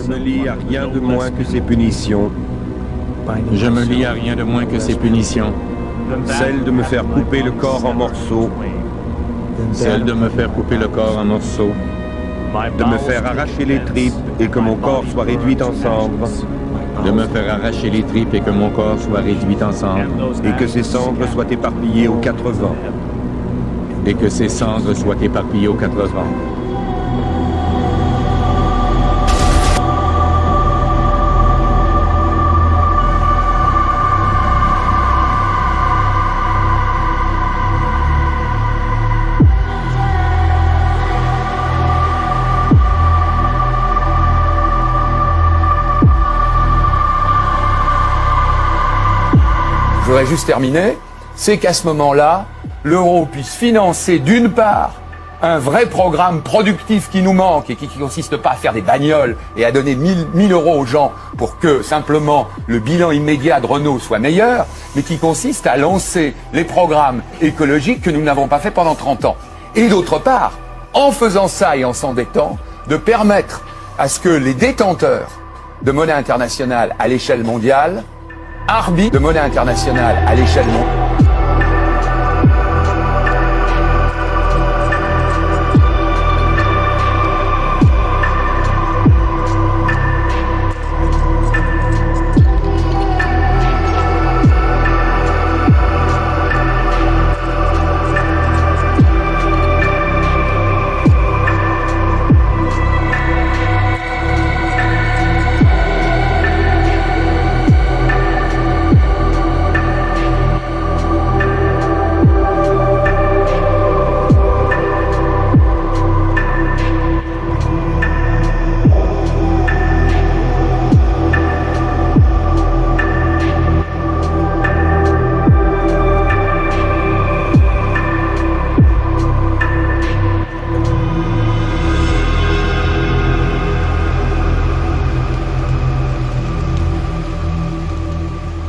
Je me lie à rien de moins que ces punitions. Je me lie à rien de moins que ces punitions. Celle de me faire couper le corps en morceaux. Celle de me faire couper le corps en morceaux. De me faire arracher les tripes et que mon corps soit réduit en cendres. De me faire arracher les tripes et que mon corps soit réduit en cendres. Et que ces cendres soient éparpillées aux 4 vents. Et que ces cendres soient éparpillées aux 4 vents. Je voudrais juste terminer, c'est qu'à ce moment-là, l'euro puisse financer d'une part un vrai programme productif qui nous manque et qui consiste pas à faire des bagnoles et à donner 1000 euros aux gens pour que simplement le bilan immédiat de Renault soit meilleur, mais qui consiste à lancer les programmes écologiques que nous n'avons pas fait pendant 30 ans. Et d'autre part, en faisant ça et en s'endettant, de permettre à ce que les détenteurs de monnaie internationale à l'échelle mondiale arbitre de monnaie internationale à l'échelle mondiale.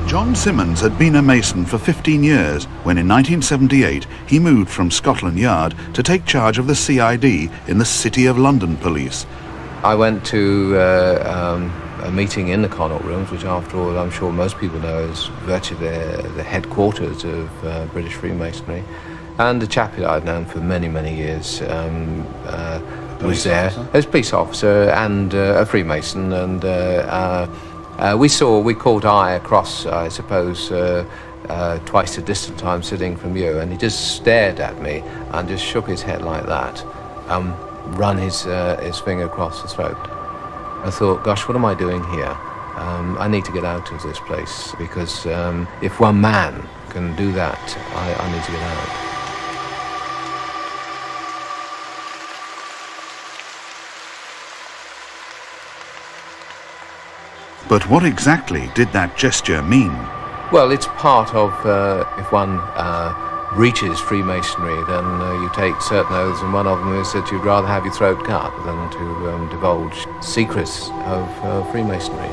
John Simmons had been a mason for 15 years when in 1978 he moved from Scotland Yard to take charge of the CID in the City of London Police. I went to a meeting in the Connaught Rooms, which after all I'm sure most people know is virtually the headquarters of British Freemasonry. And the chap that I'd known for many, many years was there as police officer and a Freemason, and we caught eye across, I suppose, twice the distance I'm sitting from you, and he just stared at me and just shook his head like that, run his finger across the throat. I thought, gosh, what am I doing here? I need to get out of this place, because if one man can do that, I need to get out. But what exactly did that gesture mean? Well, it's part of, if one reaches Freemasonry, then you take certain oaths, and one of them is that you'd rather have your throat cut than to divulge secrets of Freemasonry.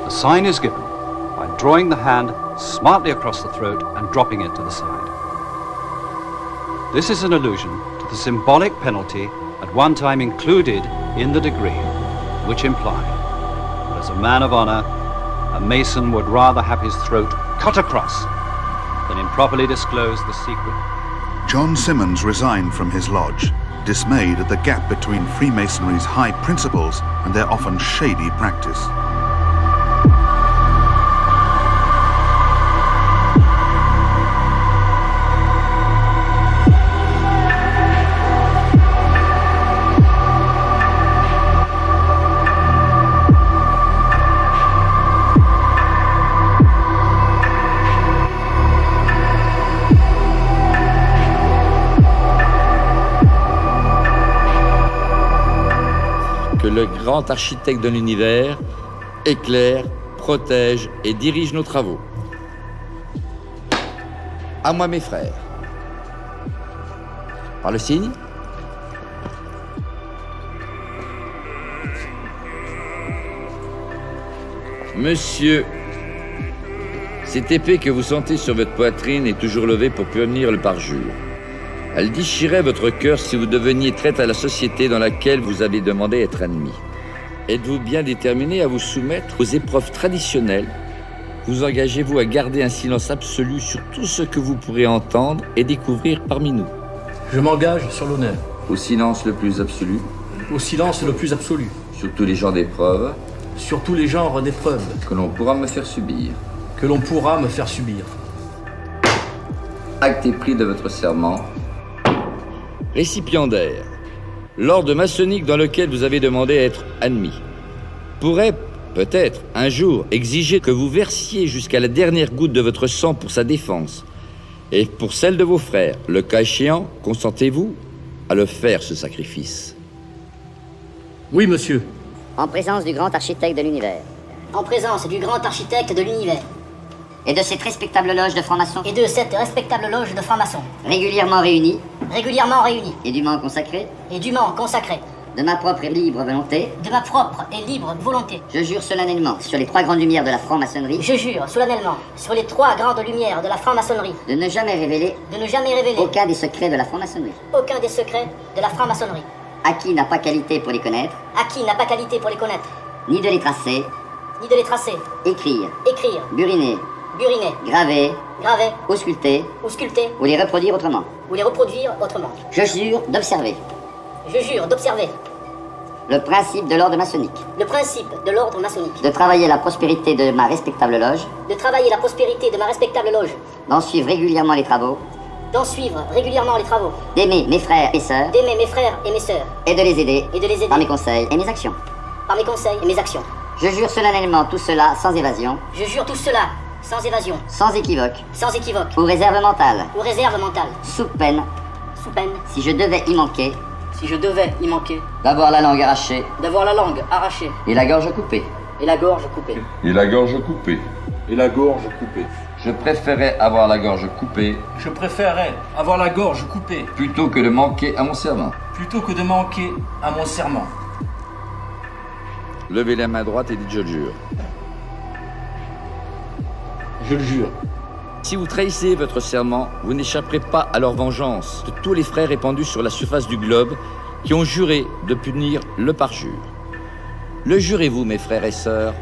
The sign is given by drawing the hand smartly across the throat and dropping it to the side. This is an allusion to the symbolic penalty at one time included in the degree, which implied that as a man of honor, a Mason would rather have his throat cut across than improperly disclose the secret. John Simmons resigned from his lodge, dismayed at the gap between Freemasonry's high principles and their often shady practice. Le grand architecte de l'univers éclaire, protège et dirige nos travaux. À moi mes frères. Par le signe. Monsieur, cette épée que vous sentez sur votre poitrine est toujours levée pour punir le parjure. Elle déchirait votre cœur si vous deveniez traître à la société dans laquelle vous avez demandé être admis. Êtes-vous bien déterminé à vous soumettre aux épreuves traditionnelles? Vous engagez-vous à garder un silence absolu sur tout ce que vous pourrez entendre et découvrir parmi nous? Je m'engage sur l'honneur. Au silence le plus absolu? Au silence le plus absolu. Sur tous les genres d'épreuves? Sur tous les genres d'épreuves. Que l'on pourra me faire subir? Que l'on pourra me faire subir. Acte est pris de votre serment. Récipiendaire. L'ordre maçonnique dans lequel vous avez demandé à être admis pourrait, peut-être, un jour, exiger que vous versiez jusqu'à la dernière goutte de votre sang pour sa défense. Et pour celle de vos frères, le cas échéant, consentez-vous à le faire, ce sacrifice? Oui, monsieur. En présence du grand architecte de l'univers. En présence du grand architecte de l'univers. Et de cette respectable loge de francs-maçons. Et de cette respectable loge de francs-maçons. Régulièrement réunis. Régulièrement réunis. Et dûment consacrés. Et dûment consacrés. De ma propre et libre volonté. De ma propre et libre volonté. Je jure solennellement sur les 3 grandes lumières de la franc-maçonnerie. Je jure solennellement sur les 3 grandes lumières de la franc-maçonnerie. De ne jamais révéler. De ne jamais révéler. Aucun des secrets de la franc-maçonnerie. Aucun des secrets de la franc-maçonnerie. À qui n'a pas qualité pour les connaître. À qui n'a pas qualité pour les connaître. Ni de les tracer. Ni de les tracer. Écrire. Écrire. Buriner. Buriner. Graver. Graver. Ou sculpter. Ou sculpter. Ou les reproduire autrement. Ou les reproduire autrement. Je jure d'observer. Je jure d'observer. Le principe de l'ordre maçonnique. Le principe de l'ordre maçonnique. De travailler la prospérité de ma respectable loge. De travailler la prospérité de ma respectable loge. D'en suivre régulièrement les travaux. D'en suivre régulièrement les travaux. D'aimer mes frères et sœurs. D'aimer mes frères et mes sœurs. Et de les aider. Et de les aider. Par mes conseils et mes actions. Par mes conseils et mes actions. Je jure solennellement tout cela sans évasion. Je jure tout cela sans évasion. Sans équivoque. Sans équivoque. Ou réserve mentale. Ou réserve mentale. Sous peine. Sous peine. Si je devais y manquer. Si je devais y manquer. D'avoir la langue arrachée. D'avoir la langue arrachée. Et la gorge coupée. Et la gorge coupée. Et la gorge coupée. Et la gorge coupée. Je préférais avoir la gorge coupée. Je préférerais avoir la gorge coupée. Plutôt que de manquer à mon serment. Plutôt que de manquer à mon serment. Levez la main droite et dites je le jure. Je le jure. Si vous trahissez votre serment, vous n'échapperez pas à leur vengeance de tous les frères répandus sur la surface du globe qui ont juré de punir le parjure. Le jurez-vous, mes frères et sœurs?